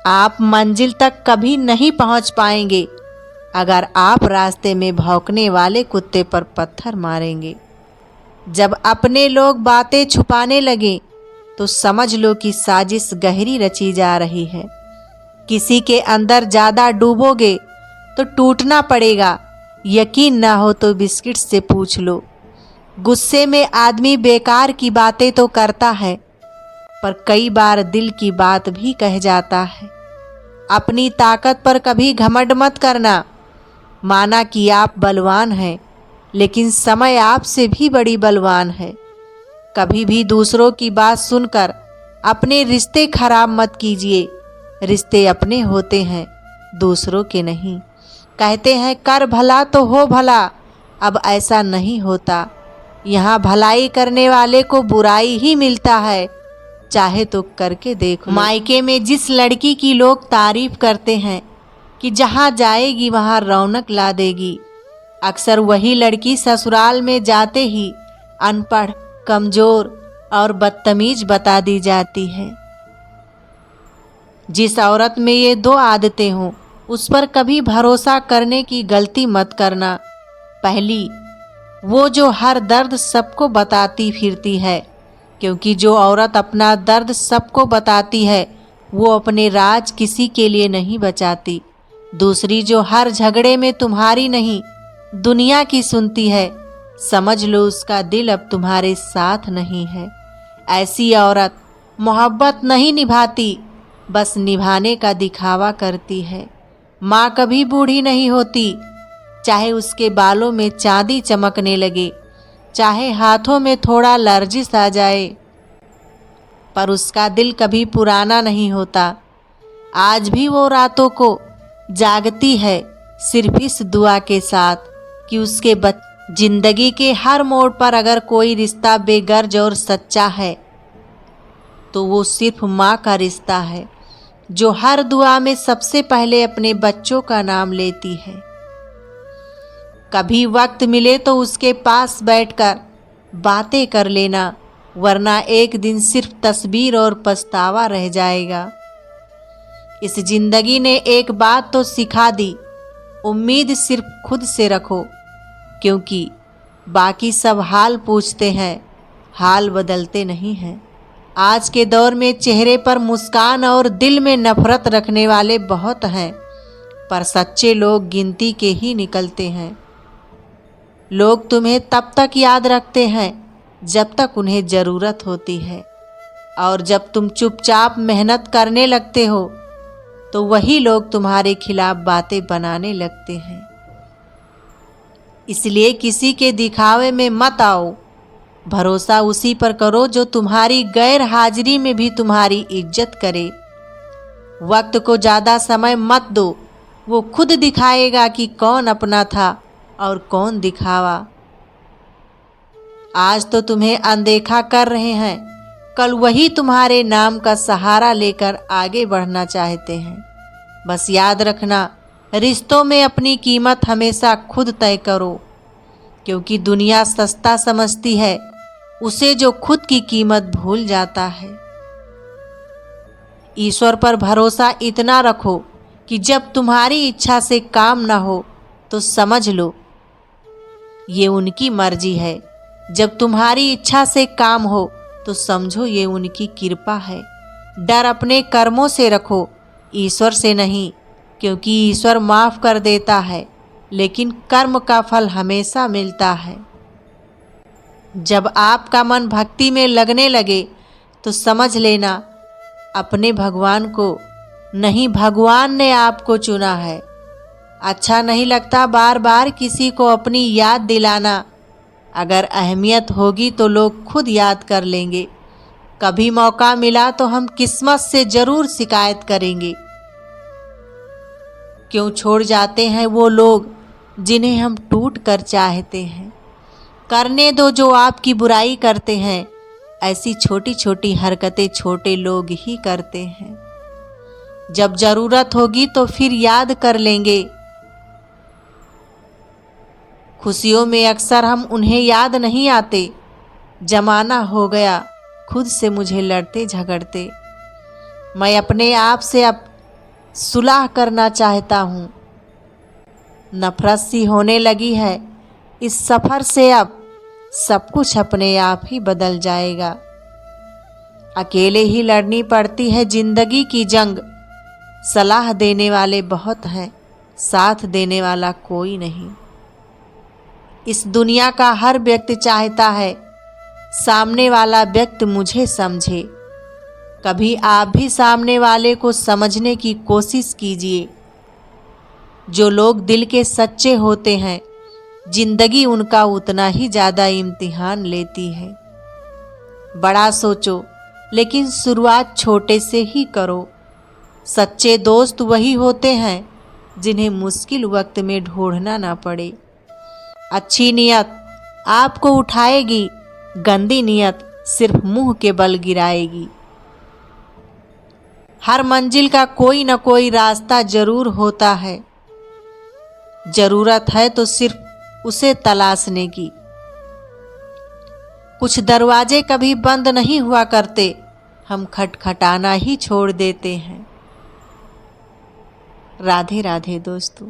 आप मंजिल तक कभी नहीं पहुंच पाएंगे अगर आप रास्ते में भौंकने वाले कुत्ते पर पत्थर मारेंगे। जब अपने लोग बातें छुपाने लगे तो समझ लो कि साजिश गहरी रची जा रही है। किसी के अंदर ज़्यादा डूबोगे तो टूटना पड़ेगा। यकीन ना हो तो बिस्किट से पूछ लो। गुस्से में आदमी बेकार की बातें तो करता है, पर कई बार दिल की बात भी कह जाता है। अपनी ताकत पर कभी घमंड मत करना। माना कि आप बलवान हैं, लेकिन समय आपसे भी बड़ी बलवान है। कभी भी दूसरों की बात सुनकर अपने रिश्ते खराब मत कीजिए। रिश्ते अपने होते हैं, दूसरों के नहीं। कहते हैं कर भला तो हो भला, अब ऐसा नहीं होता। यहाँ भलाई करने वाले को बुराई ही मिलता है, चाहे तो करके देखो। मायके में जिस लड़की की लोग तारीफ करते हैं कि जहाँ जाएगी वहाँ रौनक ला देगी, अक्सर वही लड़की ससुराल में जाते ही अनपढ़, कमजोर और बदतमीज बता दी जाती है। जिस औरत में ये दो आदतें हों उस पर कभी भरोसा करने की गलती मत करना। पहली, वो जो हर दर्द सबको बताती फिरती है, क्योंकि जो औरत अपना दर्द सबको बताती है वो अपने राज किसी के लिए नहीं बचाती। दूसरी, जो हर झगड़े में तुम्हारी नहीं दुनिया की सुनती है, समझ लो उसका दिल अब तुम्हारे साथ नहीं है। ऐसी औरत मोहब्बत नहीं निभाती, बस निभाने का दिखावा करती है। माँ कभी बूढ़ी नहीं होती, चाहे उसके बालों में चांदी चमकने लगे, चाहे हाथों में थोड़ा लर्जिश आ जाए, पर उसका दिल कभी पुराना नहीं होता। आज भी वो रातों को जागती है, सिर्फ इस दुआ के साथ कि उसके जिंदगी के हर मोड़ पर अगर कोई रिश्ता बेगर्ज और सच्चा है तो वो सिर्फ माँ का रिश्ता है, जो हर दुआ में सबसे पहले अपने बच्चों का नाम लेती है। कभी वक्त मिले तो उसके पास बैठकर बातें कर लेना, वरना एक दिन सिर्फ तस्वीर और पछतावा रह जाएगा। इस जिंदगी ने एक बात तो सिखा दी, उम्मीद सिर्फ खुद से रखो, क्योंकि बाकी सब हाल पूछते हैं, हाल बदलते नहीं हैं। आज के दौर में चेहरे पर मुस्कान और दिल में नफरत रखने वाले बहुत हैं, पर सच्चे लोग गिनती के ही निकलते हैं। लोग तुम्हें तब तक याद रखते हैं जब तक उन्हें ज़रूरत होती है, और जब तुम चुपचाप मेहनत करने लगते हो तो वही लोग तुम्हारे खिलाफ बातें बनाने लगते हैं। इसलिए किसी के दिखावे में मत आओ। भरोसा उसी पर करो जो तुम्हारी गैर हाजिरी में भी तुम्हारी इज्जत करे। वक्त को ज़्यादा समय मत दो, वो खुद दिखाएगा कि कौन अपना था और कौन दिखावा। आज तो तुम्हें अनदेखा कर रहे हैं, कल वही तुम्हारे नाम का सहारा लेकर आगे बढ़ना चाहते हैं। बस याद रखना, रिश्तों में अपनी कीमत हमेशा खुद तय करो, क्योंकि दुनिया सस्ता समझती है उसे जो खुद की कीमत भूल जाता है। ईश्वर पर भरोसा इतना रखो कि जब तुम्हारी इच्छा से काम ना हो तो समझ लो ये उनकी मर्जी है। जब तुम्हारी इच्छा से काम हो तो समझो ये उनकी कृपा है। डर अपने कर्मों से रखो, ईश्वर से नहीं, क्योंकि ईश्वर माफ़ कर देता है, लेकिन कर्म का फल हमेशा मिलता है। जब आपका मन भक्ति में लगने लगे तो समझ लेना अपने भगवान को नहीं, भगवान ने आपको चुना है। अच्छा नहीं लगता बार बार किसी को अपनी याद दिलाना। अगर अहमियत होगी तो लोग खुद याद कर लेंगे। कभी मौका मिला तो हम किस्मत से ज़रूर शिकायत करेंगे। क्यों छोड़ जाते हैं वो लोग जिन्हें हम टूट कर चाहते हैं। करने दो जो आपकी बुराई करते हैं, ऐसी छोटी छोटी हरकतें छोटे लोग ही करते हैं। जब ज़रूरत होगी तो फिर याद कर लेंगे। खुशियों में अक्सर हम उन्हें याद नहीं आते। जमाना हो गया खुद से मुझे लड़ते झगड़ते। मैं अपने आप से अब सुलह करना चाहता हूँ। नफरत सी होने लगी है इस सफ़र से, अब सब कुछ अपने आप ही बदल जाएगा। अकेले ही लड़नी पड़ती है जिंदगी की जंग। सलाह देने वाले बहुत हैं, साथ देने वाला कोई नहीं। इस दुनिया का हर व्यक्ति चाहता है सामने वाला व्यक्ति मुझे समझे। कभी आप भी सामने वाले को समझने की कोशिश कीजिए। जो लोग दिल के सच्चे होते हैं, जिंदगी उनका उतना ही ज़्यादा इम्तिहान लेती है। बड़ा सोचो लेकिन शुरुआत छोटे से ही करो। सच्चे दोस्त वही होते हैं जिन्हें मुश्किल वक्त में ढूंढना ना पड़े। अच्छी नीयत आपको उठाएगी, गंदी नीयत सिर्फ मुंह के बल गिराएगी। हर मंजिल का कोई न कोई रास्ता जरूर होता है। जरूरत है तो सिर्फ उसे तलाशने की। कुछ दरवाजे कभी बंद नहीं हुआ करते, हम खटखटाना ही छोड़ देते हैं। राधे राधे दोस्तों।